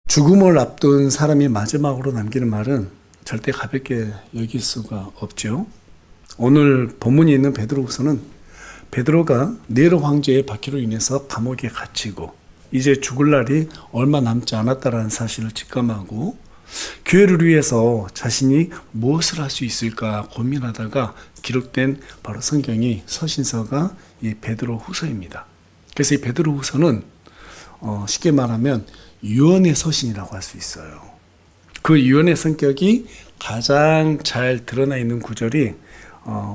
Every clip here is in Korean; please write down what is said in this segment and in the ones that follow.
죽음을 앞둔 사람이 마지막으로 남기는 말은 절대 가볍게 여길 수가 없죠. 오늘 본문이 있는 베드로후서는 베드로가 네로 황제의 박해로 인해서 감옥에 갇히고 이제 죽을 날이 얼마 남지 않았다라는 사실을 직감하고 교회를 위해서 자신이 무엇을 할 수 있을까 고민하다가 기록된 바로 성경이 서신서가 이 베드로후서입니다. 그래서 이 베드로후서는 쉽게 말하면 유언의 서신이라고 할 수 있어요. 그 유언의 성격이 가장 잘 드러나 있는 구절이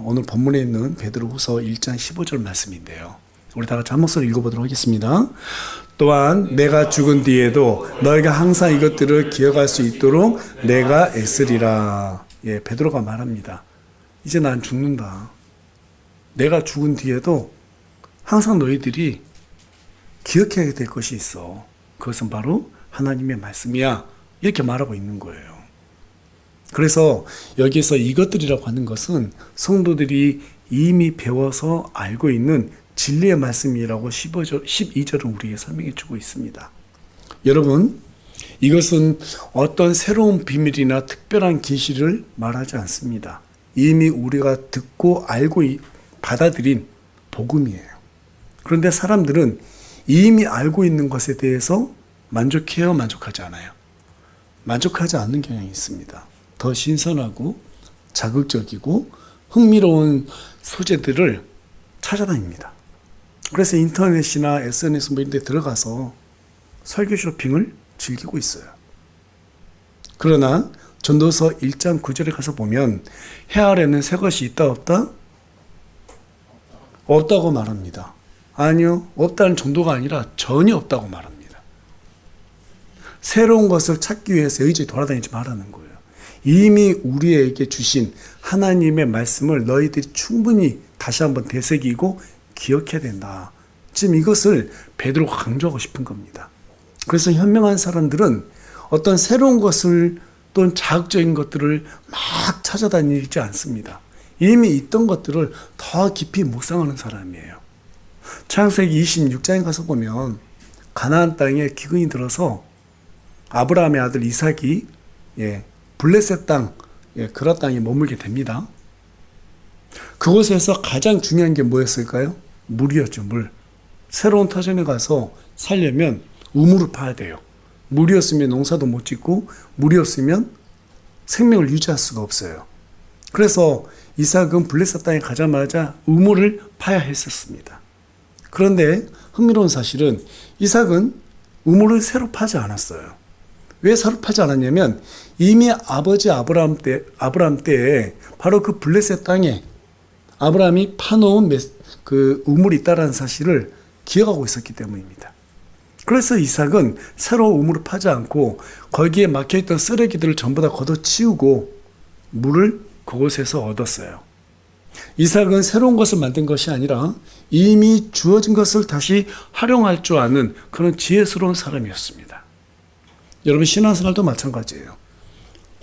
오늘 본문에 있는 베드로후서 1장 15절 말씀인데요. 우리 다 같이 한 목소리 읽어보도록 하겠습니다. 또한 내가 죽은 뒤에도 너희가 항상 이것들을 기억할 수 있도록 내가 애쓰리라. 예, 베드로가 말합니다. 이제 난 죽는다. 내가 죽은 뒤에도 항상 너희들이 기억해야 될 것이 있어. 그것은 바로 하나님의 말씀이야. 이렇게 말하고 있는 거예요. 그래서 여기서 이것들이라고 하는 것은 성도들이 이미 배워서 알고 있는 진리의 말씀이라고 12절은 우리에게 설명해 주고 있습니다. 여러분, 이것은 어떤 새로운 비밀이나 특별한 계시를 말하지 않습니다. 이미 우리가 듣고 알고 받아들인 복음이에요. 그런데 사람들은 이미 알고 있는 것에 대해서 만족해요, 만족하지 않아요? 만족하지 않는 경향이 있습니다. 더 신선하고 자극적이고 흥미로운 소재들을 찾아다닙니다. 그래서 인터넷이나 SNS 이런 데 들어가서 설교 쇼핑을 즐기고 있어요. 그러나 전도서 1장 9절에 가서 보면 해 아래는 새 것이 있다 없다? 없다고 말합니다. 아니요, 없다는 정도가 아니라 전혀 없다고 말합니다. 새로운 것을 찾기 위해서 여기저기 돌아다니지 말라는 거예요. 이미 우리에게 주신 하나님의 말씀을 너희들이 충분히 다시 한번 되새기고 기억해야 된다. 지금 이것을 베드로가 강조하고 싶은 겁니다. 그래서 현명한 사람들은 어떤 새로운 것을 또는 자극적인 것들을 막 찾아다니지 않습니다. 이미 있던 것들을 더 깊이 묵상하는 사람이에요. 창세기 26장에 가서 보면 가나안 땅에 기근이 들어서 아브라함의 아들 이삭이 블레셋 땅, 그라 땅에 머물게 됩니다. 그곳에서 가장 중요한 게 뭐였을까요? 물이었죠, 물. 새로운 터전에 가서 살려면 우물을 파야 돼요. 물이었으면 농사도 못 짓고 물이었으면 생명을 유지할 수가 없어요. 그래서 이삭은 블레셋 땅에 가자마자 우물을 파야 했었습니다. 그런데 흥미로운 사실은 이삭은 우물을 새로 파지 않았어요. 왜 새로 파지 않았냐면 이미 아버지 아브라함 때에 바로 그 블레셋 땅에 아브라함이 파놓은 그 우물이 있다는 사실을 기억하고 있었기 때문입니다. 그래서 이삭은 새로 우물을 파지 않고 거기에 막혀있던 쓰레기들을 전부 다 걷어치우고 물을 그곳에서 얻었어요. 이삭은 새로운 것을 만든 것이 아니라 이미 주어진 것을 다시 활용할 줄 아는 그런 지혜스러운 사람이었습니다. 여러분, 신앙생활도 마찬가지예요.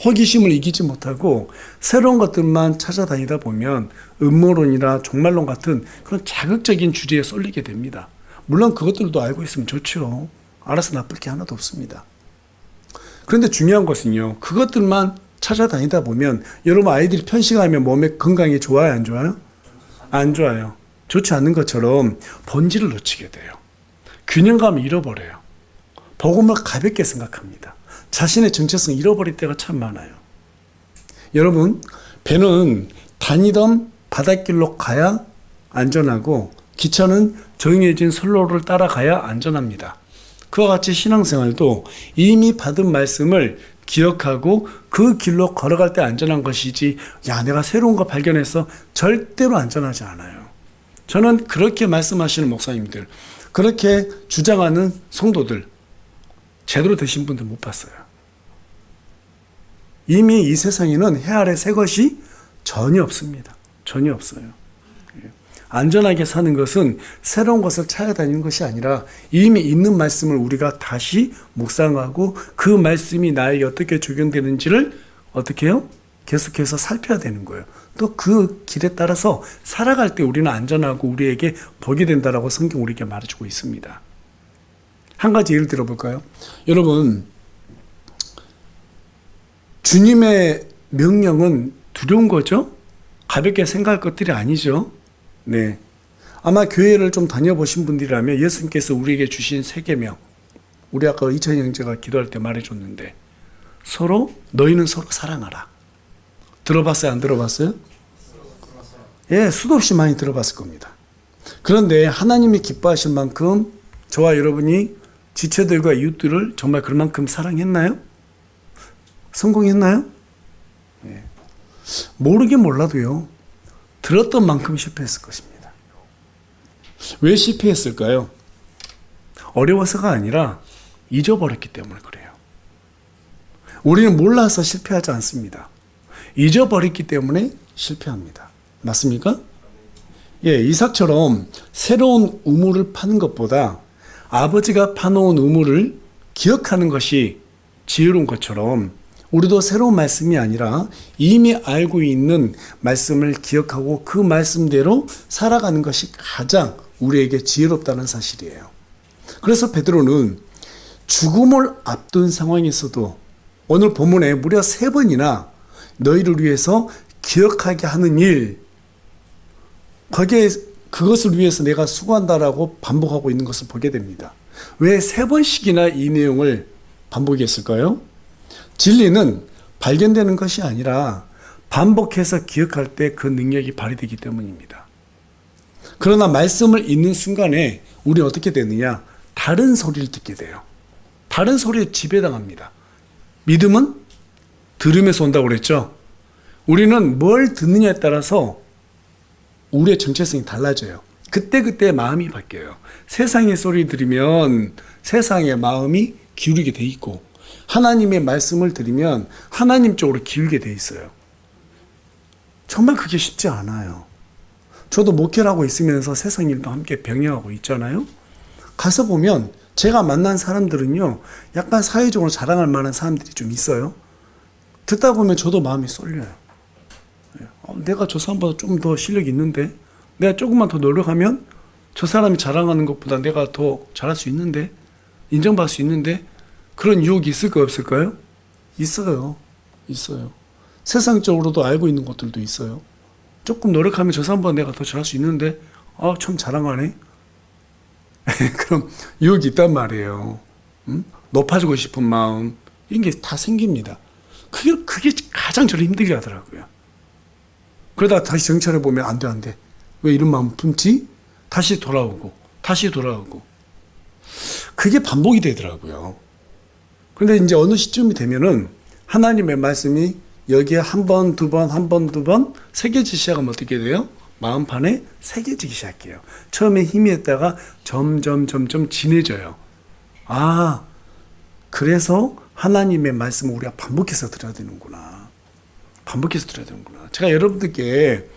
호기심을 이기지 못하고 새로운 것들만 찾아다니다 보면 음모론이나 종말론 같은 그런 자극적인 주제에 쏠리게 됩니다. 물론 그것들도 알고 있으면 좋죠. 알아서 나쁠 게 하나도 없습니다. 그런데 중요한 것은요, 그것들만 찾아다니다 보면 여러분 아이들이 편식하면 몸에 건강에 좋아요, 안 좋아요? 안 좋아요. 좋지 않은 것처럼 본질을 놓치게 돼요. 균형감을 잃어버려요. 복음을 가볍게 생각합니다. 자신의 정체성을 잃어버릴 때가 참 많아요. 여러분, 배는 다니던 바닷길로 가야 안전하고 기차는 정해진 선로를 따라가야 안전합니다. 그와 같이 신앙생활도 이미 받은 말씀을 기억하고 그 길로 걸어갈 때 안전한 것이지, 야, 내가 새로운 거 발견해서 절대로 안전하지 않아요. 저는 그렇게 말씀하시는 목사님들, 그렇게 주장하는 성도들, 제대로 되신 분들 못 봤어요. 이미 이 세상에는 해 아래 새 것이 전혀 없습니다. 전혀 없어요. 안전하게 사는 것은 새로운 것을 찾아다니는 것이 아니라 이미 있는 말씀을 우리가 다시 묵상하고 그 말씀이 나에게 어떻게 적용되는지를 어떻게 해요? 계속해서 살펴야 되는 거예요. 또 그 길에 따라서 살아갈 때 우리는 안전하고 우리에게 복이 된다라고 성경 우리에게 말해주고 있습니다. 한 가지 예를 들어볼까요? 여러분, 주님의 명령은 두려운 거죠? 가볍게 생각할 것들이 아니죠. 네. 아마 교회를 좀 다녀보신 분들이라면 예수님께서 우리에게 주신 세 계명, 우리 아까 이찬희 형제가 기도할 때 말해줬는데 너희는 서로 사랑하라. 들어봤어요? 안 들어봤어요? 예, 수도 없이 많이 들어봤을 겁니다. 그런데 하나님이 기뻐하실 만큼 저와 여러분이 지체들과 이웃들을 정말 그만큼 사랑했나요? 성공했나요? 예. 모르긴 몰라도요, 들었던 만큼 실패했을 것입니다. 왜 실패했을까요? 어려워서가 아니라 잊어버렸기 때문에 그래요. 우리는 몰라서 실패하지 않습니다. 잊어버렸기 때문에 실패합니다. 맞습니까? 예, 이삭처럼 새로운 우물을 파는 것보다 아버지가 파놓은 우물을 기억하는 것이 지혜로운 것처럼 우리도 새로운 말씀이 아니라 이미 알고 있는 말씀을 기억하고 그 말씀대로 살아가는 것이 가장 우리에게 지혜롭다는 사실이에요. 그래서 베드로는 죽음을 앞둔 상황에서도 오늘 본문에 무려 3번이나 너희를 위해서 기억하게 하는 일, 그것을 위해서 내가 수고한다라고 반복하고 있는 것을 보게 됩니다. 왜 3번씩이나 이 내용을 반복했을까요? 진리는 발견되는 것이 아니라 반복해서 기억할 때 그 능력이 발휘되기 때문입니다. 그러나 말씀을 읽는 순간에 우리는 어떻게 되느냐? 다른 소리를 듣게 돼요. 다른 소리에 지배당합니다. 믿음은 들음에서 온다고 그랬죠? 우리는 뭘 듣느냐에 따라서 우리의 정체성이 달라져요. 그때그때 마음이 바뀌어요. 세상의 소리 들으면 세상의 마음이 기울이게 돼 있고, 하나님의 말씀을 들으면 하나님 쪽으로 기울게 돼 있어요. 정말 그게 쉽지 않아요. 저도 목회를 하고 있으면서 세상 일도 함께 병행하고 있잖아요. 가서 보면 제가 만난 사람들은요, 약간 사회적으로 자랑할 만한 사람들이 좀 있어요. 듣다 보면 저도 마음이 쏠려요. 내가 저 사람보다 좀 더 실력이 있는데, 내가 조금만 더 노력하면 저 사람이 자랑하는 것보다 내가 더 잘할 수 있는데, 인정받을 수 있는데, 그런 유혹이 있을까요, 없을까요? 있어요. 있어요. 세상적으로도 알고 있는 것들도 있어요. 조금 노력하면 저 사람보다 내가 더 잘할 수 있는데, 참 자랑하네. 그럼 유혹이 있단 말이에요. 높아지고 싶은 마음, 이런 게 다 생깁니다. 그게 가장 저를 힘들게 하더라고요. 그러다가 다시 정찰해 보면 안 돼. 왜 이런 마음 품지? 다시 돌아오고. 그게 반복이 되더라고요. 그런데 이제 어느 시점이 되면은 하나님의 말씀이 여기에 한 번, 두 번 새겨지기 시작하면 어떻게 돼요? 마음판에 새겨지기 시작해요. 처음에 힘이 있다가 점점 진해져요. 그래서 하나님의 말씀을 우리가 반복해서 들어야 되는구나. 제가 여러분들께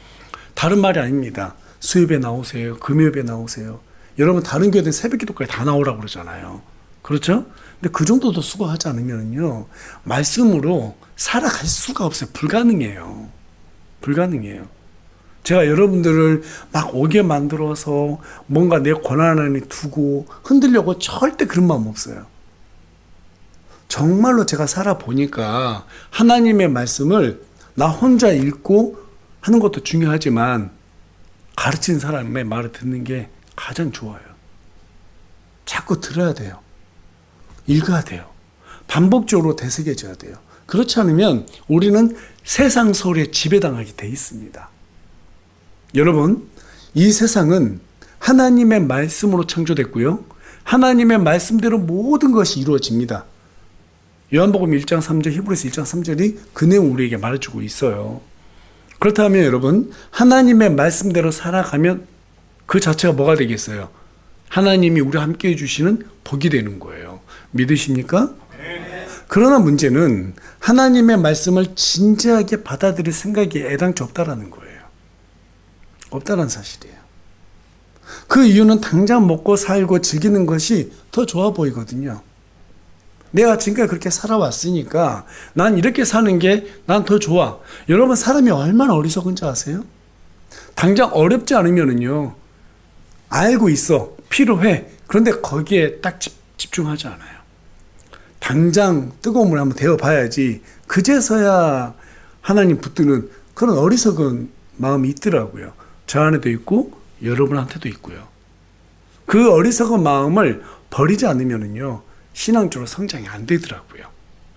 다른 말이 아닙니다. 수요일에 나오세요. 금요일에 나오세요. 여러분 다른 교회들 새벽기도까지 다 나오라고 그러잖아요. 그렇죠? 근데 그 정도도 수고하지 않으면요, 말씀으로 살아갈 수가 없어요. 불가능해요. 제가 여러분들을 막 오게 만들어서 뭔가 내 권한 안에 두고 흔들려고 절대 그런 마음 없어요. 정말로 제가 살아보니까 하나님의 말씀을 나 혼자 읽고 하는 것도 중요하지만 가르치는 사람의 말을 듣는 게 가장 좋아요. 자꾸 들어야 돼요. 읽어야 돼요. 반복적으로 되새겨져야 돼요. 그렇지 않으면 우리는 세상 소리에 지배당하게 돼 있습니다. 여러분, 이 세상은 하나님의 말씀으로 창조됐고요, 하나님의 말씀대로 모든 것이 이루어집니다. 요한복음 1장 3절, 히브리서 1장 3절이 그 내용 우리에게 말해주고 있어요. 그렇다면 여러분, 하나님의 말씀대로 살아가면 그 자체가 뭐가 되겠어요? 하나님이 우리와 함께 해주시는 복이 되는 거예요. 믿으십니까? 네. 그러나 문제는 하나님의 말씀을 진지하게 받아들일 생각이 애당초 없다라는 거예요. 없다라는 사실이에요. 그 이유는 당장 먹고 살고 즐기는 것이 더 좋아 보이거든요. 내가 지금까지 그렇게 살아왔으니까 난 이렇게 사는 게 난 더 좋아. 여러분, 사람이 얼마나 어리석은지 아세요? 당장 어렵지 않으면은요, 알고 있어, 필요해. 그런데 거기에 딱 집중하지 않아요. 당장 뜨거운 물에 한번 데워봐야지 그제서야 하나님 붙드는 그런 어리석은 마음이 있더라고요. 저 안에도 있고 여러분한테도 있고요. 그 어리석은 마음을 버리지 않으면요 신앙적으로 성장이 안 되더라고요.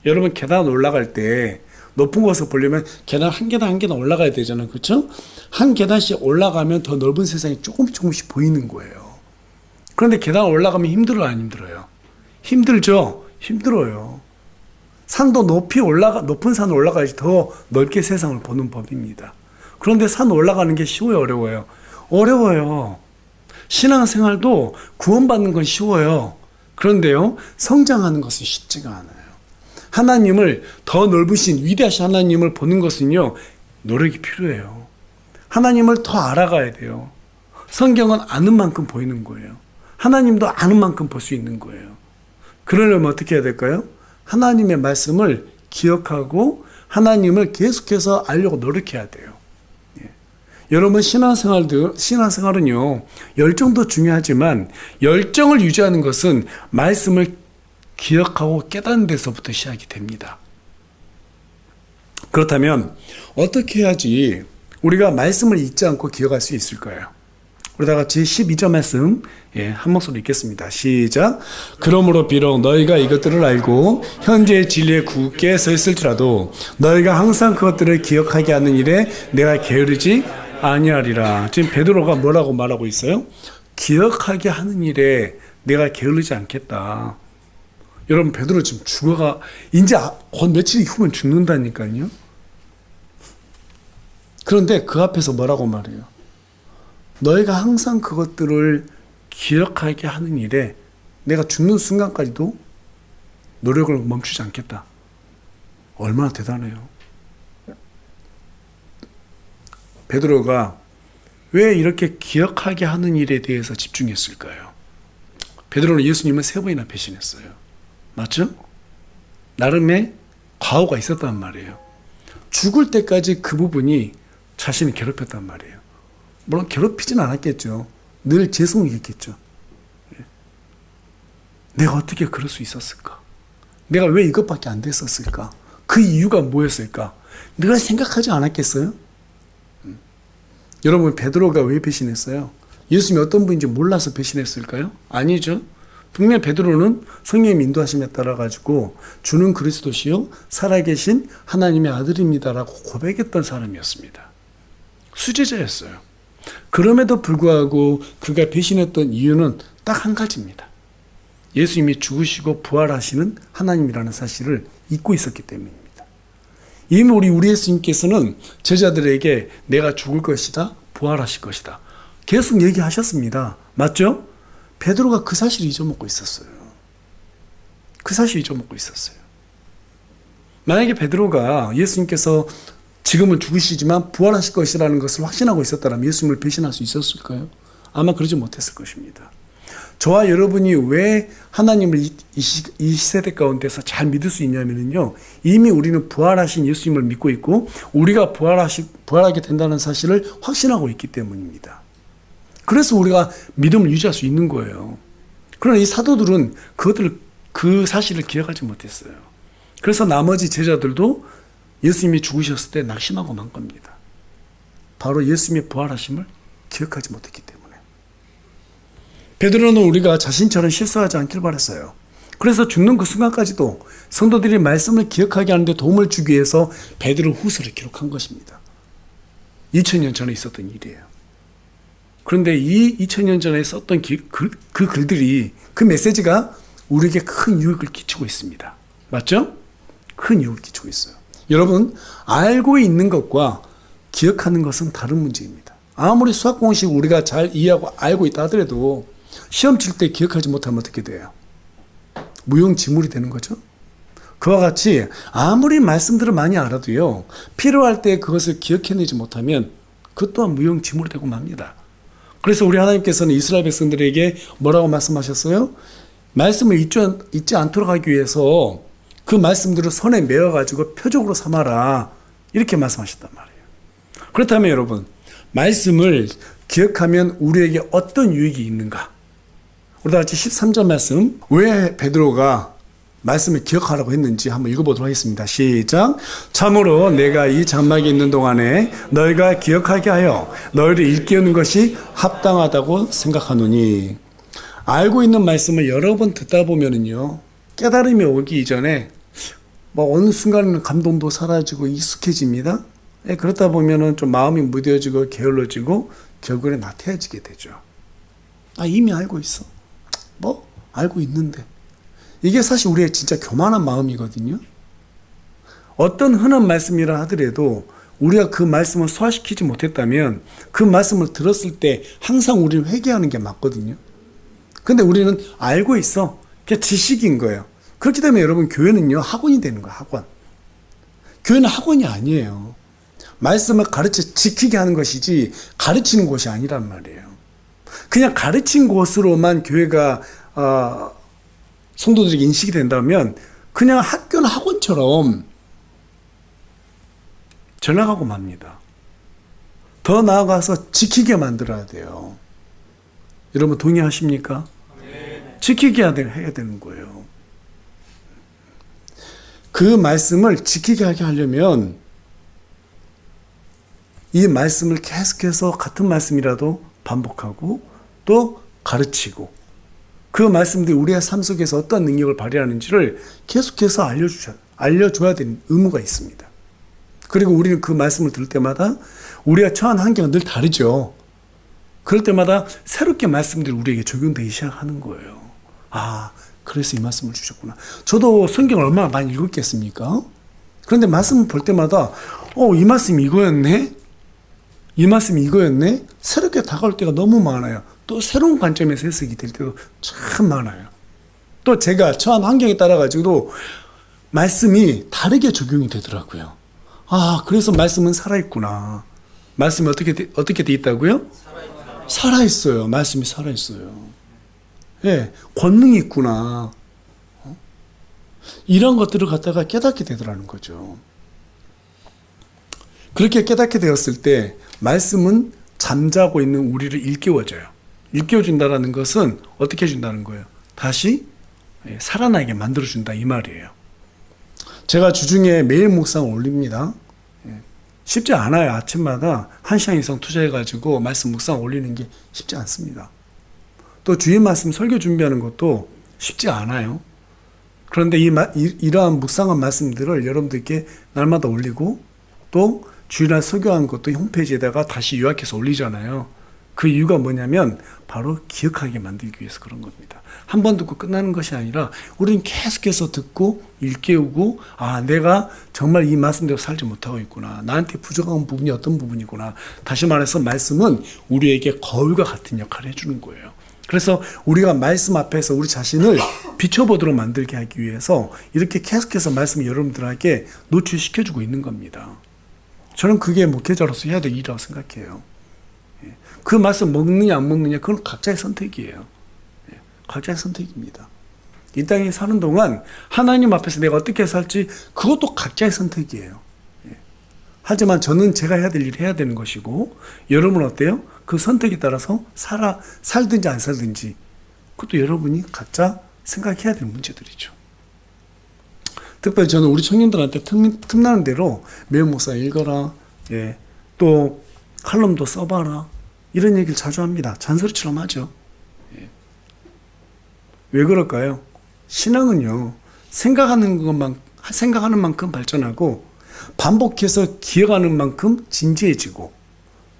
여러분 계단 올라갈 때 높은 곳을 보려면 계단 한 계단 한 계단 올라가야 되잖아요. 그렇죠? 한 계단씩 올라가면 더 넓은 세상이 조금씩 보이는 거예요. 그런데 계단 올라가면 힘들어요, 안 힘들어요? 힘들죠? 힘들어요. 산도 높은 산을 올라가야지 더 넓게 세상을 보는 법입니다. 그런데 산 올라가는 게 쉬워요, 어려워요? 어려워요. 신앙생활도 구원받는 건 쉬워요. 그런데요, 성장하는 것은 쉽지가 않아요. 하나님을 더 넓으신 위대하신 하나님을 보는 것은요, 노력이 필요해요. 하나님을 더 알아가야 돼요. 성경은 아는 만큼 보이는 거예요. 하나님도 아는 만큼 볼 수 있는 거예요. 그러려면 어떻게 해야 될까요? 하나님의 말씀을 기억하고 하나님을 계속해서 알려고 노력해야 돼요. 예. 여러분 신앙생활은요 열정도 중요하지만 열정을 유지하는 것은 말씀을 기억하고 깨닫는 데서부터 시작이 됩니다. 그렇다면 어떻게 해야지 우리가 말씀을 잊지 않고 기억할 수 있을까요? 우리 다 같이 12절 말씀 한 목소리 읽겠습니다. 시작. 그러므로 비록 너희가 이것들을 알고 현재의 진리에 굳게 서 있을지라도 너희가 항상 그것들을 기억하게 하는 일에 내가 게으르지 아니하리라. 지금 베드로가 뭐라고 말하고 있어요? 기억하게 하는 일에 내가 게으르지 않겠다. 여러분 베드로 지금 죽어가 이제 곧 며칠 후면 죽는다니까요. 그런데 그 앞에서 뭐라고 말해요? 너희가 항상 그것들을 기억하게 하는 일에 내가 죽는 순간까지도 노력을 멈추지 않겠다. 얼마나 대단해요. 베드로가 왜 이렇게 기억하게 하는 일에 대해서 집중했을까요? 베드로는 예수님을 3번이나 배신했어요. 맞죠? 나름의 과오가 있었단 말이에요. 죽을 때까지 그 부분이 자신을 괴롭혔단 말이에요. 물론 괴롭히진 않았겠죠. 늘 죄송이 있겠죠. 내가 어떻게 그럴 수 있었을까? 내가 왜 이것밖에 안 됐었을까? 그 이유가 뭐였을까? 내가 생각하지 않았겠어요? 여러분 베드로가 왜 배신했어요? 예수님이 어떤 분인지 몰라서 배신했을까요? 아니죠. 분명 베드로는 성령의 인도하심에 따라 가지고 주는 그리스도시요 살아계신 하나님의 아들입니다라고 고백했던 사람이었습니다. 수제자였어요. 그럼에도 불구하고 그가 배신했던 이유는 딱 한 가지입니다. 예수님이 죽으시고 부활하시는 하나님이라는 사실을 잊고 있었기 때문입니다. 이미 우리 예수님께서는 제자들에게 내가 죽을 것이다, 부활하실 것이다 계속 얘기하셨습니다. 맞죠? 베드로가 그 사실을 잊어먹고 있었어요. 그 사실을 잊어먹고 있었어요. 만약에 베드로가 예수님께서 지금은 죽으시지만 부활하실 것이라는 것을 확신하고 있었다면 예수님을 배신할 수 있었을까요? 아마 그러지 못했을 것입니다. 저와 여러분이 왜 하나님을 이 세대 가운데서 잘 믿을 수 있냐면요, 이미 우리는 부활하신 예수님을 믿고 있고 우리가 부활하게 된다는 사실을 확신하고 있기 때문입니다. 그래서 우리가 믿음을 유지할 수 있는 거예요. 그러나 이 사도들은 그 사실을 기억하지 못했어요. 그래서 나머지 제자들도 예수님이 죽으셨을 때 낙심하고 만 겁니다. 바로 예수님의 부활하심을 기억하지 못했기 때문에. 베드로는 우리가 자신처럼 실수하지 않길 바랬어요. 그래서 죽는 그 순간까지도 성도들이 말씀을 기억하게 하는데 도움을 주기 위해서 베드로 후서를 기록한 것입니다. 2000년 전에 있었던 일이에요. 그런데 이 2000년 전에 썼던 그 글들이, 그 메시지가 우리에게 큰 유익을 끼치고 있습니다. 맞죠? 큰 유익을 끼치고 있어요. 여러분, 알고 있는 것과 기억하는 것은 다른 문제입니다. 아무리 수학 공식 우리가 잘 이해하고 알고 있다 하더라도 시험 칠 때 기억하지 못하면 어떻게 돼요? 무용지물이 되는 거죠. 그와 같이 아무리 말씀들을 많이 알아도요, 필요할 때 그것을 기억해내지 못하면 그것 또한 무용지물이 되고 맙니다. 그래서 우리 하나님께서는 이스라엘 백성들에게 뭐라고 말씀하셨어요? 말씀을 잊지 않도록 하기 위해서 그 말씀들을 손에 메어가지고 표적으로 삼아라, 이렇게 말씀하셨단 말이에요. 그렇다면 여러분, 말씀을 기억하면 우리에게 어떤 유익이 있는가? 우리 다 같이 13절 말씀, 왜 베드로가 말씀을 기억하라고 했는지 한번 읽어보도록 하겠습니다. 시작. 참으로 내가 이 장막에 있는 동안에 너희가 기억하게 하여 너희를 일깨우는 것이 합당하다고 생각하노니. 알고 있는 말씀을 여러 번 듣다 보면은요, 깨달음이 오기 이전에 뭐 어느 순간에는 감동도 사라지고 익숙해집니다. 그렇다 보면은 좀 마음이 무뎌지고 게을러지고 결국에 나태해지게 되죠. 아, 이미 알고 있어. 뭐 알고 있는데. 이게 사실 우리의 진짜 교만한 마음이거든요. 어떤 흔한 말씀이라 하더라도 우리가 그 말씀을 소화시키지 못했다면 그 말씀을 들었을 때 항상 우리는 회개하는 게 맞거든요. 근데 우리는 알고 있어. 그게 지식인 거예요. 그렇기 때문에 여러분, 교회는요, 학원이 되는 거예요, 학원. 교회는 학원이 아니에요. 말씀을 가르쳐 지키게 하는 것이지 가르치는 곳이 아니란 말이에요. 그냥 가르친 곳으로만 교회가 성도들에게 인식이 된다면 그냥 학교나 학원처럼 전락하고 맙니다. 더 나아가서 지키게 만들어야 돼요. 여러분 동의하십니까? 네. 지키게 해야 되는 거예요. 그 말씀을 지키게 하게 하려면 이 말씀을 계속해서 같은 말씀이라도 반복하고 또 가르치고 그 말씀들이 우리의 삶 속에서 어떤 능력을 발휘하는지를 계속해서 알려줘야 되는 의무가 있습니다. 그리고 우리는 그 말씀을 들을 때마다 우리가 처한 환경은 늘 다르죠. 그럴 때마다 새롭게 말씀들이 우리에게 적용되기 시작하는 거예요. 아, 그래서 이 말씀을 주셨구나. 저도 성경을 얼마나 많이 읽었겠습니까? 그런데 말씀을 볼 때마다 이 말씀이 이거였네? 이 말씀이 이거였네? 새롭게 다가올 때가 너무 많아요. 또 새로운 관점에서 해석이 될 때도 참 많아요. 또 제가 처한 환경에 따라 가지고도 말씀이 다르게 적용이 되더라고요. 아, 그래서 말씀은 살아있구나. 말씀이 어떻게 돼 있다고요? 살아있어요. 말씀이 살아있어요. 예, 권능이 있구나. 이런 것들을 갖다가 깨닫게 되더라는 거죠. 그렇게 깨닫게 되었을 때 말씀은 잠자고 있는 우리를 일깨워줘요. 일깨워준다는 것은 어떻게 해준다는 거예요? 다시 살아나게 만들어준다 이 말이에요. 제가 주중에 매일 묵상을 올립니다. 쉽지 않아요. 아침마다 1시간 이상 투자해가지고 말씀 묵상 올리는 게 쉽지 않습니다. 또 주일 말씀 설교 준비하는 것도 쉽지 않아요. 그런데 이러한 묵상한 말씀들을 여러분들께 날마다 올리고 또 주일날 설교하는 것도 홈페이지에다가 다시 요약해서 올리잖아요. 그 이유가 뭐냐면 바로 기억하게 만들기 위해서 그런 겁니다. 한 번 듣고 끝나는 것이 아니라 우리는 계속해서 듣고 일깨우고 아, 내가 정말 이 말씀대로 살지 못하고 있구나. 나한테 부족한 부분이 어떤 부분이구나. 다시 말해서 말씀은 우리에게 거울과 같은 역할을 해주는 거예요. 그래서 우리가 말씀 앞에서 우리 자신을 비춰보도록 만들게 하기 위해서 이렇게 계속해서 말씀을 여러분들에게 노출시켜주고 있는 겁니다. 저는 그게 목회자로서 해야 될 일이라고 생각해요. 그 말씀 먹느냐 안 먹느냐 그건 각자의 선택이에요. 각자의 선택입니다. 이 땅에 사는 동안 하나님 앞에서 내가 어떻게 살지 그것도 각자의 선택이에요. 하지만 저는 제가 해야 될 일을 해야 되는 것이고 여러분은 어때요? 그 선택에 따라서 살든지 안 살든지 그것도 여러분이 각자 생각해야 될 문제들이죠. 특별히 저는 우리 청년들한테 틈나는 대로 매일 목사 읽어라. 또 칼럼도 써봐라. 이런 얘기를 자주 합니다. 잔소리처럼 하죠. 왜 그럴까요? 신앙은요, 생각하는 만큼 발전하고 반복해서 기억하는 만큼 진지해지고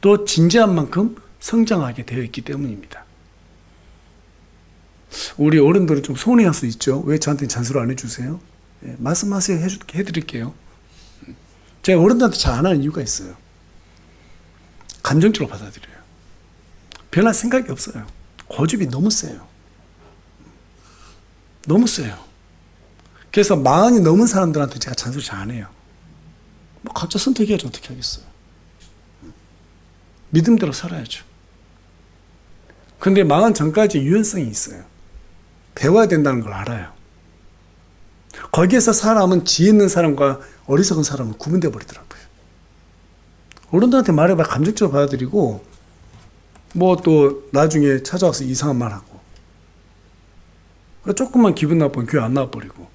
또 진지한 만큼 성장하게 되어 있기 때문입니다. 우리 어른들은 좀 서운해할 수 있죠. 왜 저한테 잔소리 안 해주세요? 말씀하세요. 해드릴게요. 제가 어른들한테 잘 안 하는 이유가 있어요. 감정적으로 받아들여요. 변할 생각이 없어요. 고집이 너무 세요. 너무 세요. 그래서 40이 넘은 사람들한테 제가 잔소리 잘 안 해요. 뭐 각자 선택해야지 어떻게 하겠어요. 믿음대로 살아야죠. 근데 40 전까지 유연성이 있어요. 배워야 된다는 걸 알아요. 거기에서 사람은 지혜 있는 사람과 어리석은 사람은 구분돼 버리더라고요. 어른들한테 말해봐 감정적으로 받아들이고 뭐 또 나중에 찾아와서 이상한 말 하고 조금만 기분 나쁘면 교회 안 나와버리고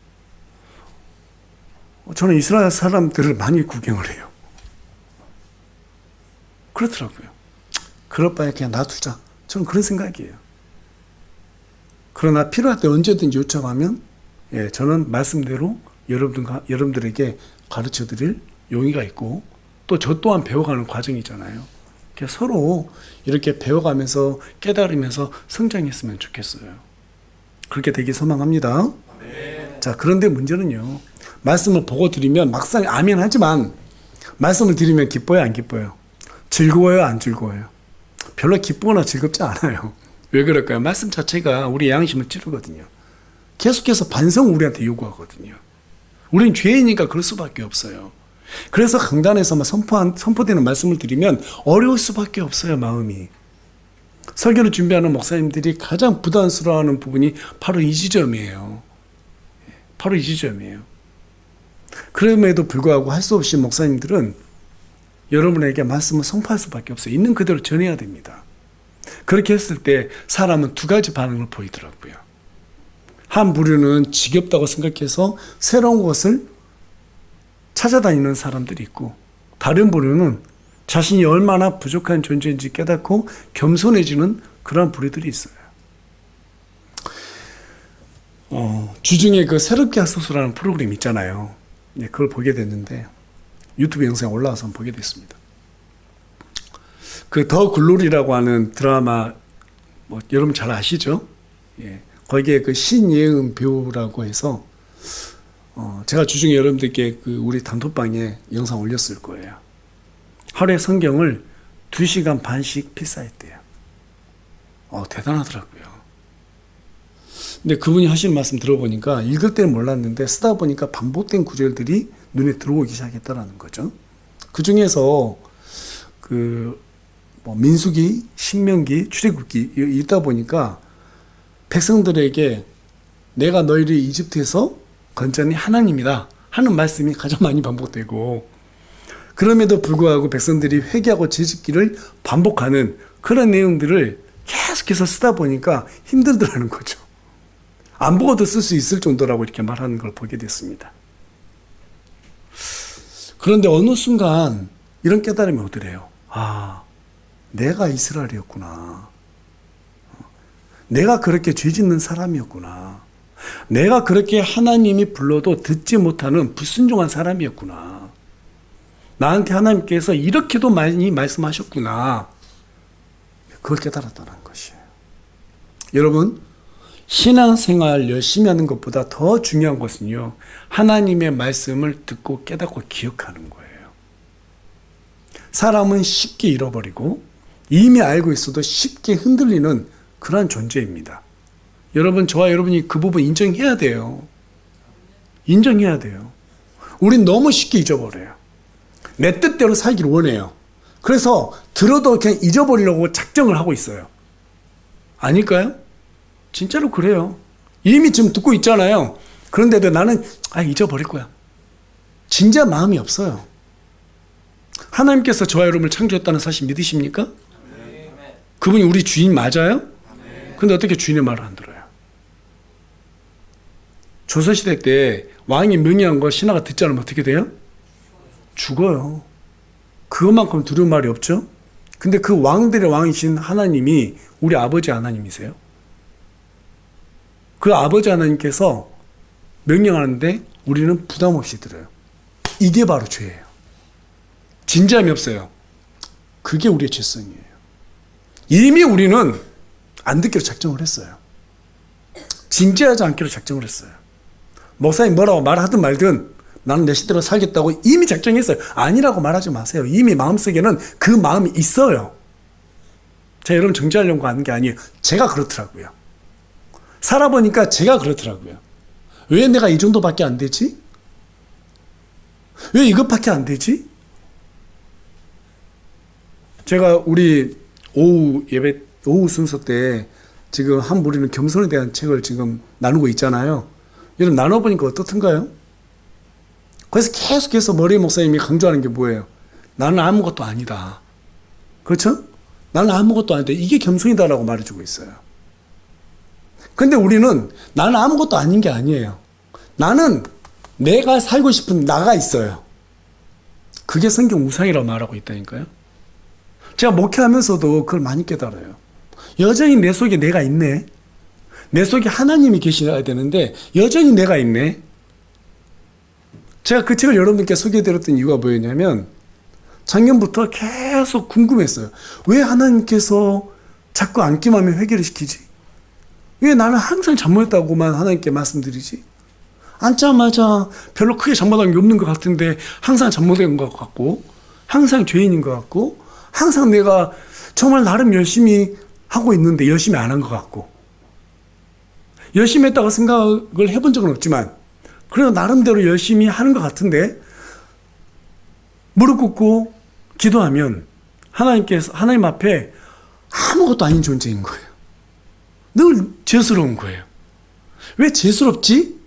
저는 이스라엘 사람들을 많이 구경을 해요. 그렇더라고요. 그럴 바에 그냥 놔두자. 저는 그런 생각이에요. 그러나 필요할 때 언제든지 요청하면 저는 말씀대로 여러분들에게 가르쳐 드릴 용의가 있고 또 저 또한 배워가는 과정이잖아요. 서로 이렇게 배워가면서 깨달으면서 성장했으면 좋겠어요. 그렇게 되길 소망합니다. 네. 자, 그런데 문제는요. 말씀을 보고 드리면 막상 아멘 하지만 말씀을 드리면 기뻐요, 안 기뻐요? 즐거워요, 안 즐거워요? 별로 기쁘거나 즐겁지 않아요. 왜 그럴까요? 말씀 자체가 우리의 양심을 찌르거든요. 계속해서 반성을 우리한테 요구하거든요. 우린 죄이니까 그럴 수밖에 없어요. 그래서 강단에서 선포되는 말씀을 드리면 어려울 수밖에 없어요, 마음이. 설교를 준비하는 목사님들이 가장 부담스러워하는 부분이 바로 이 지점이에요. 바로 이 지점이에요. 그럼에도 불구하고 할 수 없이 목사님들은 여러분에게 말씀을 선포할 수밖에 없어요. 있는 그대로 전해야 됩니다. 그렇게 했을 때 사람은 두 가지 반응을 보이더라고요. 한 부류는 지겹다고 생각해서 새로운 것을 찾아다니는 사람들이 있고, 다른 부류는 자신이 얼마나 부족한 존재인지 깨닫고 겸손해지는 그런 부류들이 있어요. 주중에 그 새롭게 하소서라는 프로그램 있잖아요. 그걸 보게 됐는데 유튜브 영상에 올라와서 한번 보게 됐습니다. 그 더 글로리라고 하는 드라마 여러분 잘 아시죠? 거기에 그 신예은 배우라고 해서 제가 주중에 여러분들께 그 우리 단톡방에 영상 올렸을 거예요. 하루에 성경을 2시간 반씩 필사했대요. 대단하더라고요. 근데 그분이 하시는 말씀 들어보니까 읽을 때는 몰랐는데 쓰다 보니까 반복된 구절들이 눈에 들어오기 시작했다라는 거죠. 그 중에서 민수기, 신명기, 출애굽기 읽다 보니까 백성들에게 내가 너희를 이집트에서 건져낸 하나님이다 하는 말씀이 가장 많이 반복되고, 그럼에도 불구하고 백성들이 회개하고 재짓기를 반복하는 그런 내용들을 계속해서 쓰다 보니까 힘들더라는 거죠. 안 보고도 쓸 수 있을 정도라고 이렇게 말하는 걸 보게 됐습니다. 그런데 어느 순간 이런 깨달음이 오더래요. 내가 이스라엘이었구나. 내가 그렇게 죄 짓는 사람이었구나. 내가 그렇게 하나님이 불러도 듣지 못하는 불순종한 사람이었구나. 나한테 하나님께서 이렇게도 많이 말씀하셨구나. 그걸 깨달았다는 것이에요. 여러분, 신앙생활 열심히 하는 것보다 더 중요한 것은요, 하나님의 말씀을 듣고 깨닫고 기억하는 거예요. 사람은 쉽게 잃어버리고 이미 알고 있어도 쉽게 흔들리는 그러한 존재입니다. 여러분, 저와 여러분이 그 부분 인정해야 돼요. 인정해야 돼요. 우린 너무 쉽게 잊어버려요. 내 뜻대로 살기를 원해요. 그래서 들어도 그냥 잊어버리려고 작정을 하고 있어요. 아닐까요? 진짜로 그래요. 이미 지금 듣고 있잖아요. 그런데도 나는 잊어버릴 거야. 진짜 마음이 없어요. 하나님께서 저와 여러분을 창조했다는 사실 믿으십니까? 그분이 우리 주인 맞아요? 근데 어떻게 주인의 말을 안 들어요? 조선시대 때 왕이 명령한 거 신하가 듣지 않으면 어떻게 돼요? 죽어요. 그것만큼 두려운 말이 없죠? 근데 그 왕들의 왕이신 하나님이 우리 아버지 하나님이세요. 그 아버지 하나님께서 명령하는데 우리는 부담 없이 들어요. 이게 바로 죄예요. 진지함이 없어요. 그게 우리의 죄성이에요. 이미 우리는 안 듣기로 작정을 했어요. 진지하지 않기로 작정을 했어요. 목사님 뭐라고 말하든 말든 나는 내 시대로 살겠다고 이미 작정했어요. 아니라고 말하지 마세요. 이미 마음속에는 그 마음이 있어요. 제가 여러분 정죄하려고 하는 게 아니에요. 제가 그렇더라고요. 살아보니까 제가 그렇더라고요. 왜 내가 이 정도밖에 안 되지? 왜 이것밖에 안 되지? 제가 우리 오후 순서 때 지금 한 무리는 겸손에 대한 책을 지금 나누고 있잖아요. 여러분 나눠보니까 어떻던가요? 그래서 계속해서 머리 목사님이 강조하는 게 뭐예요? 나는 아무것도 아니다. 그렇죠? 나는 아무것도 아니다. 이게 겸손이다라고 말해주고 있어요. 근데 우리는 나는 아무것도 아닌 게 아니에요. 나는 내가 살고 싶은 나가 있어요. 그게 성경 우상이라고 말하고 있다니까요. 제가 목회하면서도 그걸 많이 깨달아요. 여전히 내 속에 내가 있네. 내 속에 하나님이 계셔야 되는데 여전히 내가 있네. 제가 그 책을 여러분께 소개해드렸던 이유가 뭐였냐면 작년부터 계속 궁금했어요. 왜 하나님께서 자꾸 앉기만 하면 회개를 시키지? 왜 나는 항상 잘못했다고만 하나님께 말씀드리지? 앉자마자 별로 크게 잘못한 게 없는 것 같은데 항상 잘못된 것 같고 항상 죄인인 것 같고 항상 내가 정말 나름 열심히 하고 있는데 열심히 안 한 것 같고 열심히 했다고 생각을 해본 적은 없지만 그래도 나름대로 열심히 하는 것 같은데 무릎 꿇고 기도하면 하나님 앞에 아무것도 아닌 존재인 거예요. 늘 죄스러운 거예요. 왜 죄스럽지?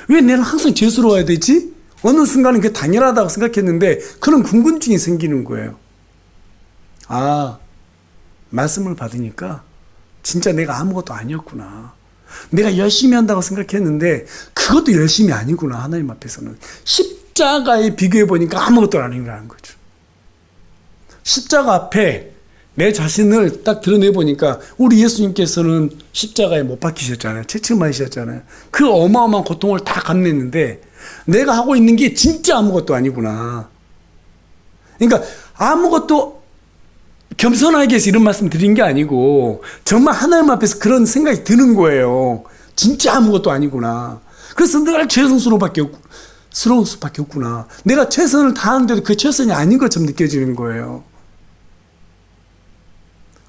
왜 내는 항상 죄스러워야 되지? 어느 순간은 그게 당연하다고 생각했는데 그런 궁금증이 생기는 거예요. 아, 말씀을 받으니까 진짜 내가 아무것도 아니었구나. 내가 열심히 한다고 생각했는데 그것도 열심이 아니구나. 하나님 앞에서는. 십자가에 비교해보니까 아무것도 아니라는 거죠. 십자가 앞에 내 자신을 딱 드러내보니까 우리 예수님께서는 십자가에 못 박히셨잖아요. 채찍맞으셨잖아요. 그 어마어마한 고통을 다 감냈는데 내가 하고 있는 게 진짜 아무것도 아니구나. 그러니까 아무것도 겸손하게 해서 이런 말씀 드린 게 아니고 정말 하나님 앞에서 그런 생각이 드는 거예요. 진짜 아무것도 아니구나. 그래서 늘 스러울 수밖에 없구나. 내가 최선을 다하는데도 그 최선이 아닌 것처럼 느껴지는 거예요.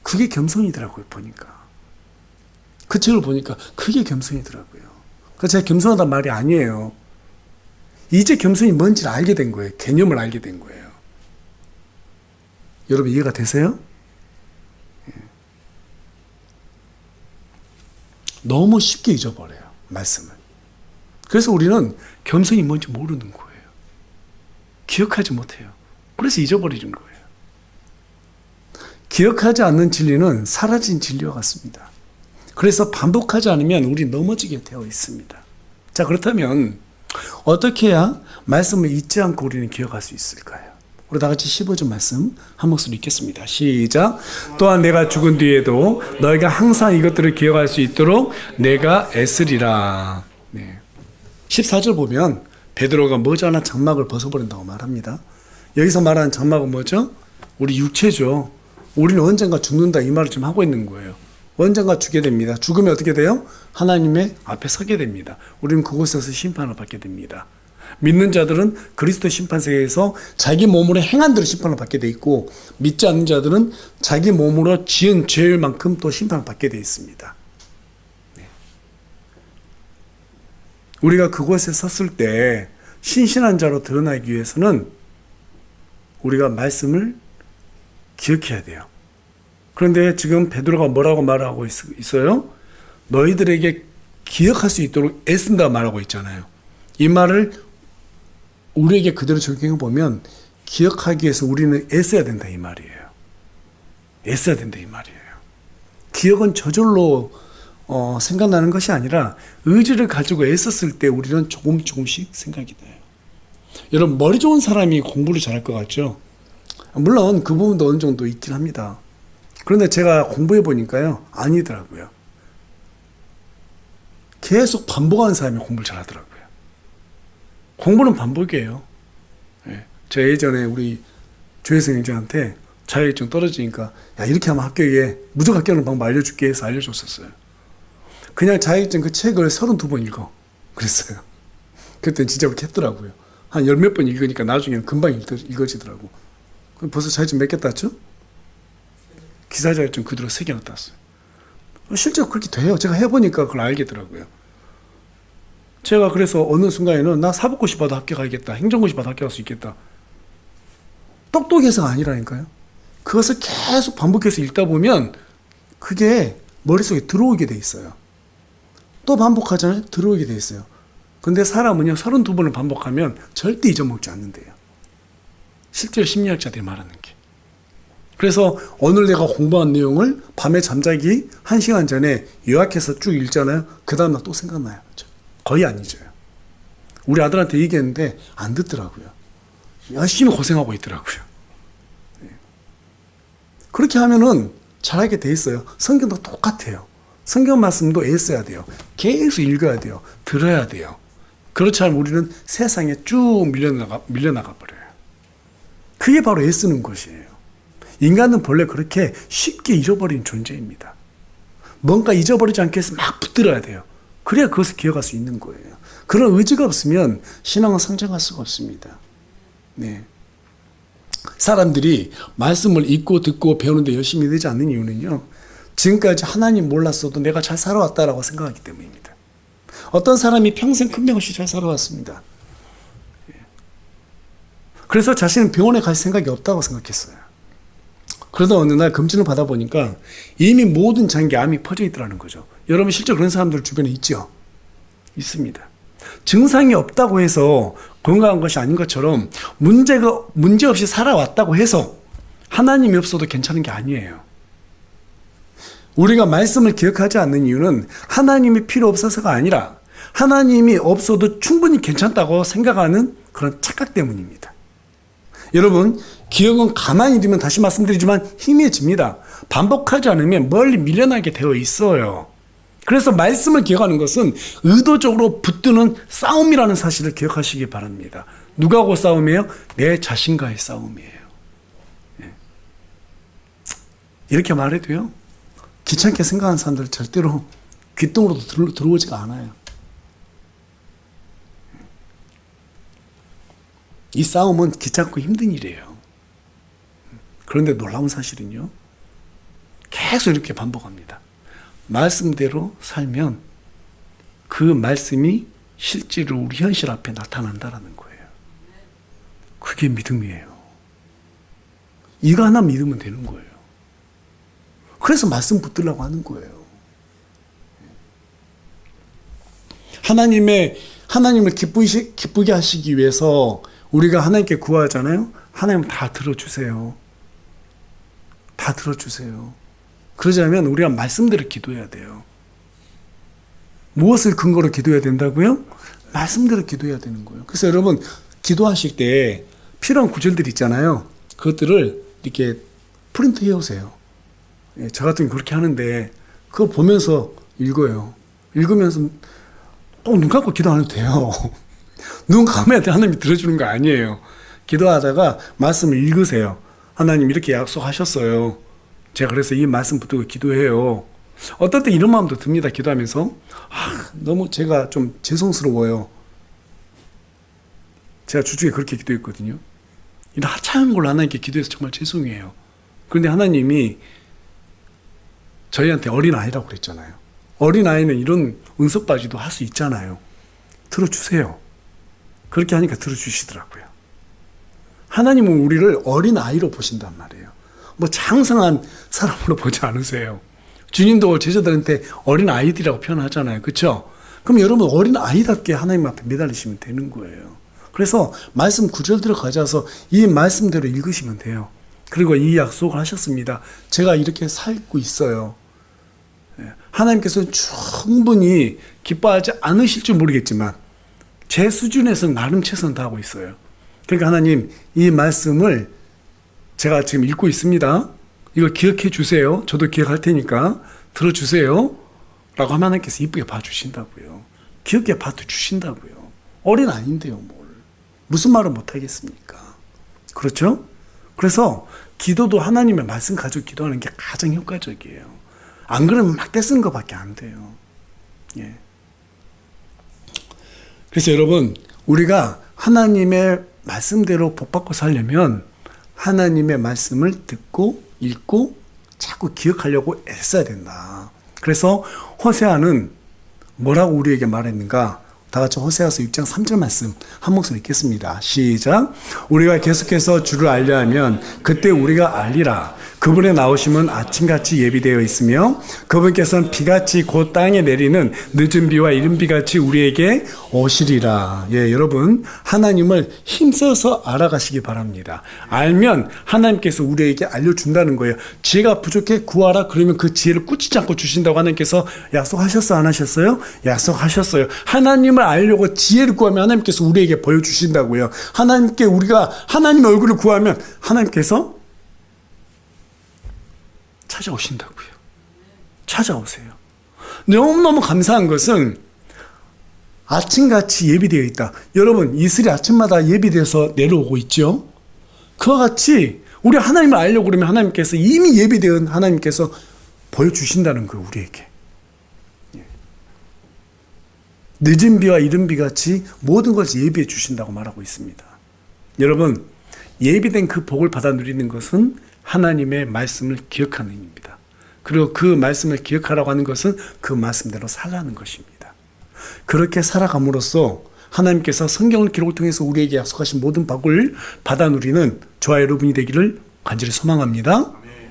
그게 겸손이더라고요, 보니까. 그 책을 보니까 그게 겸손이더라고요. 그래서 제가 겸손하단 말이 아니에요. 이제 겸손이 뭔지를 알게 된 거예요. 개념을 알게 된 거예요. 여러분 이해가 되세요? 너무 쉽게 잊어버려요, 말씀을. 그래서 우리는 겸손이 뭔지 모르는 거예요. 기억하지 못해요. 그래서 잊어버리는 거예요. 기억하지 않는 진리는 사라진 진리와 같습니다. 그래서 반복하지 않으면 우리 넘어지게 되어 있습니다. 자, 그렇다면 어떻게 해야 말씀을 잊지 않고 우리는 기억할 수 있을까요? 우리 다 같이 15절 말씀 한 목소리 읽겠습니다. 시작. 또한 내가 죽은 뒤에도 너희가 항상 이것들을 기억할 수 있도록 내가 애쓰리라. 네. 14절 보면 베드로가 머지않아 장막을 벗어버린다고 말합니다. 여기서 말하는 장막은 뭐죠? 우리 육체죠. 우리는 언젠가 죽는다 이 말을 지금 하고 있는 거예요. 언젠가 죽게 됩니다. 죽으면 어떻게 돼요? 하나님의 앞에 서게 됩니다. 우리는 그곳에서 심판을 받게 됩니다. 믿는 자들은 그리스도 심판세에서 자기 몸으로 행한 대로 심판을 받게 돼 있고 믿지 않는 자들은 자기 몸으로 지은 죄만큼 또 심판을 받게 돼 있습니다. 네. 우리가 그곳에 섰을 때 신실한 자로 드러나기 위해서는 우리가 말씀을 기억해야 돼요. 그런데 지금 베드로가 뭐라고 말하고 있어요? 너희들에게 기억할 수 있도록 애쓴다 말하고 있잖아요. 이 말을 우리에게 그대로 적용해 보면 기억하기 위해서 우리는 애써야 된다 이 말이에요. 애써야 된다 이 말이에요. 기억은 저절로 생각나는 것이 아니라 의지를 가지고 애썼을 때 우리는 조금씩 생각이 돼요. 여러분 머리 좋은 사람이 공부를 잘할 것 같죠? 물론 그 부분도 어느 정도 있긴 합니다. 그런데 제가 공부해 보니까요 아니더라고요. 계속 반복하는 사람이 공부를 잘하더라고요. 공부는 반복이에요. 네. 제가 예전에 우리 조혜성 형제한테 자격증 떨어지니까 야 이렇게 하면 합격해. 무조건 합격하는 방법 알려줄게 해서 알려줬었어요. 그냥 자격증 그 책을 32번 읽어. 그랬어요. 그랬더니 진짜 그렇게 했더라고요. 한 열 몇 번 읽으니까 나중에는 금방 읽어지더라고. 그럼 벌써 자격증 몇 개 땄죠? 기사 자격증 그대로 3개나 땄어요. 실제로 그렇게 돼요. 제가 해보니까 그걸 알겠더라고요. 제가 그래서 어느 순간에는 나 사법고시 봐도 합격하겠다. 행정고시 봐도 합격할 수 있겠다. 똑똑해서가 아니라니까요. 그것을 계속 반복해서 읽다 보면 그게 머릿속에 들어오게 돼 있어요. 또 반복하잖아요. 들어오게 돼 있어요. 근데 사람은요 32번을 반복하면 절대 잊어먹지 않는데요. 실제로 심리학자들이 말하는 게. 그래서 오늘 내가 공부한 내용을 밤에 잠자기 1시간 전에 요약해서 쭉 읽잖아요. 그 다음날 또 생각나요. 거의 안 잊어요. 우리 아들한테 얘기했는데 안 듣더라고요. 열심히 고생하고 있더라고요. 그렇게 하면은 잘하게 돼 있어요. 성경도 똑같아요. 성경 말씀도 애써야 돼요. 계속 읽어야 돼요. 들어야 돼요. 그렇지 않으면 우리는 세상에 쭉 밀려나가 버려요. 그게 바로 애쓰는 것이에요. 인간은 본래 그렇게 쉽게 잃어버린 존재입니다. 뭔가 잊어버리지 않기 위해서 막 붙들어야 돼요. 그래야 그것을 기억할 수 있는 거예요. 그런 의지가 없으면 신앙은 성장할 수가 없습니다. 네. 사람들이 말씀을 읽고 듣고 배우는데 열심히 되지 않는 이유는요, 지금까지 하나님 몰랐어도 내가 잘 살아왔다라고 생각하기 때문입니다. 어떤 사람이 평생 큰 병 없이 잘 살아왔습니다. 그래서 자신은 병원에 갈 생각이 없다고 생각했어요. 그러다 어느 날 검진을 받아보니까 이미 모든 장기에 암이 퍼져 있더라는 거죠. 여러분 실제 그런 사람들 주변에 있죠? 있습니다. 증상이 없다고 해서 건강한 것이 아닌 것처럼 문제 없이 살아왔다고 해서 하나님이 없어도 괜찮은 게 아니에요. 우리가 말씀을 기억하지 않는 이유는 하나님이 필요 없어서가 아니라 하나님이 없어도 충분히 괜찮다고 생각하는 그런 착각 때문입니다. 여러분, 기억은 가만히 두면 다시 말씀드리지만 희미해집니다. 반복하지 않으면 멀리 밀려나게 되어 있어요. 그래서 말씀을 기억하는 것은 의도적으로 붙드는 싸움이라는 사실을 기억하시기 바랍니다. 누구하고 싸움이에요? 내 자신과의 싸움이에요. 이렇게 말해도요, 귀찮게 생각하는 사람들 절대로 귓등으로도 들어오지가 않아요. 이 싸움은 귀찮고 힘든 일이에요. 그런데 놀라운 사실은요, 계속 이렇게 반복합니다. 말씀대로 살면 그 말씀이 실제로 우리 현실 앞에 나타난다라는 거예요. 그게 믿음이에요. 이거 하나 믿으면 되는 거예요. 그래서 말씀 붙들라고 하는 거예요. 하나님을 기쁘게 하시기 위해서 우리가 하나님께 구하잖아요. 하나님 다 들어주세요. 다 들어주세요. 그러자면 우리가 말씀대로 기도해야 돼요. 무엇을 근거로 기도해야 된다고요? 말씀대로 기도해야 되는 거예요. 그래서 여러분, 기도하실 때 필요한 구절들 있잖아요. 그것들을 이렇게 프린트 해오세요. 저 같은 경우 그렇게 하는데 그거 보면서 읽어요. 읽으면서 꼭 눈 감고 기도 안 해도 돼요. 눈 감아야 돼. 하나님이 들어주는 거 아니에요. 기도하다가 말씀을 읽으세요. 하나님 이렇게 약속하셨어요. 제가 그래서 이 말씀 붙들고 기도해요. 어떨 때 이런 마음도 듭니다. 기도하면서 너무 제가 좀 죄송스러워요. 제가 주중에 그렇게 기도했거든요. 이런 하찮은 걸로 하나님께 기도해서 정말 죄송해요. 그런데 하나님이 저희한테 어린아이라고 그랬잖아요. 어린아이는 이런 은석바지도 할 수 있잖아요. 들어주세요. 그렇게 하니까 들어주시더라고요. 하나님은 우리를 어린아이로 보신단 말이에요. 뭐 장성한 사람으로 보지 않으세요. 주님도 제자들한테 어린아이들이라고 표현하잖아요. 그렇죠? 그럼 여러분 어린아이답게 하나님 앞에 매달리시면 되는 거예요. 그래서 말씀 구절대로 가져와서 이 말씀대로 읽으시면 돼요. 그리고 이 약속을 하셨습니다. 제가 이렇게 살고 있어요. 하나님께서는 충분히 기뻐하지 않으실지 모르겠지만 제 수준에서는 나름 최선을 다하고 있어요. 그러니까 하나님, 이 말씀을 제가 지금 읽고 있습니다. 이거 기억해 주세요. 저도 기억할 테니까 들어주세요. 라고 하면 하나님께서 이쁘게 봐주신다고요. 기억해 봐주신다고요. 어린아이인데요, 뭘. 무슨 말을 못하겠습니까? 그렇죠? 그래서 기도도 하나님의 말씀 가지고 기도하는 게 가장 효과적이에요. 안 그러면 막 떼쓰는 것밖에 안 돼요. 예. 그래서 여러분, 우리가 하나님의 말씀대로 복받고 살려면 하나님의 말씀을 듣고 읽고 자꾸 기억하려고 애써야 된다. 그래서 호세아는 뭐라고 우리에게 말했는가? 다 같이 호세아서 6장 3절 말씀 한 목소리 읽겠습니다. 시작. 우리가 계속해서 주를 알려 하면 그때 우리가 알리라. 그분의 나오심은 아침같이 예비되어 있으며 그분께서는 비같이 곧 땅에 내리는 늦은 비와 이른 비같이 우리에게 오시리라. 예, 여러분, 하나님을 힘써서 알아가시기 바랍니다. 알면 하나님께서 우리에게 알려준다는 거예요. 지혜가 부족해 구하라. 그러면 그 지혜를 꾸짖지 않고 주신다고 하나님께서 약속하셨어요? 안 하셨어요? 약속하셨어요. 하나님을 하나님을 알려고 지혜를 구하면 하나님께서 우리에게 보여주신다고요. 하나님께 우리가 하나님의 얼굴을 구하면 하나님께서 찾아오신다고요. 찾아오세요. 너무너무 감사한 것은 아침같이 예비되어 있다. 여러분, 이슬이 아침마다 예비되어서 내려오고 있죠. 그와 같이 우리 하나님을 알려고 그러면 하나님께서 이미 예비된 하나님께서 보여주신다는 거예요, 우리에게. 늦은 비와 이른 비 같이 모든 것을 예비해 주신다고 말하고 있습니다. 여러분, 예비된 그 복을 받아 누리는 것은 하나님의 말씀을 기억하는 일입니다. 그리고 그 말씀을 기억하라고 하는 것은 그 말씀대로 살라는 것입니다. 그렇게 살아감으로써 하나님께서 성경을 기록을 통해서 우리에게 약속하신 모든 복을 받아 누리는 저와 여러분이 되기를 간절히 소망합니다.